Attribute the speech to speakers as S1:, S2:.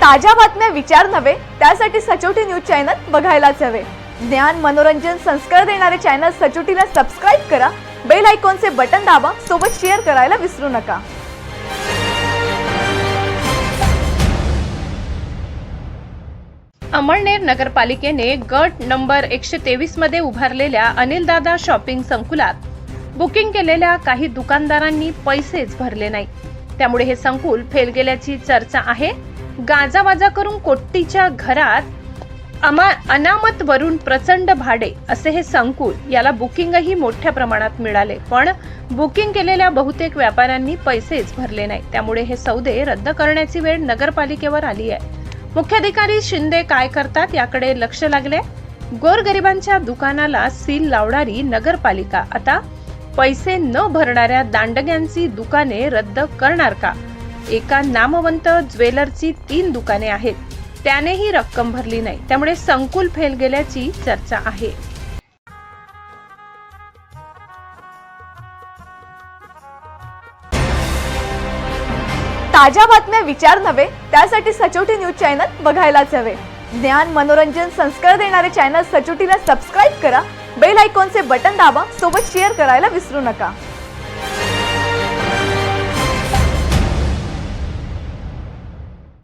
S1: ताज्या बातम्या विचार नव्हे त्यासाठी सचोटी न्यूज चॅनल बघायलाच हवे। ज्ञान मनोरंजन संस्कार देणारे चॅनल सचोटीला सबस्क्राइब करा, बेल आयकॉनचे बटन दाबा, सोबत शेअर करायला विसरू नका।
S2: अमळनेर नगरपालिकेने गट नंबर 123 मध्ये उभारलेल्या अनिलदादा शॉपिंग संकुलात बुकिंग केलेल्या काही दुकानदारांनी पैसेच भरले नाही, त्यामुळे हे संकुल फेल गेल्याची चर्चा आहे। गाजावाजा करून कोट्टीच्या घरात अनामत वरून प्रचंड भाडे असे हे संकुल, याला बुकिंगही मोठ्या प्रमाणात मिळाले, पण बुकिंग केलेल्या बहुतेक व्यापाऱ्यांनी पैसेच भरले नाही, त्यामुळे हे सौदे रद्द करण्याची वेळ नगरपालिकेवर आली आहे। मुख्याधिकारी शिंदे काय करतात याकडे लक्ष लागले। गोरगरिबांच्या दुकानाला सील लावणारी नगरपालिका आता पैसे न भरणाऱ्या दांडग्यांची दुकाने रद्द करणार का? एका नामवंत ज्वेलरची 3 दुकाने आहेत, त्यानेही रक्कम भरली नाही, त्यामुळे संकुल फेल गेल्याची चर्चा आहे।
S1: ताज्या बातम्या विचार नव्हे त्यासाठी सचोटी न्यूज चॅनल बघायलाच हवे। ज्ञान मनोरंजन संस्कार देणारे चॅनल सचोटीला सबस्क्राइब करा, बेल आयकॉनचे बटन दाबा, सोबत शेअर करायला विसरू नका।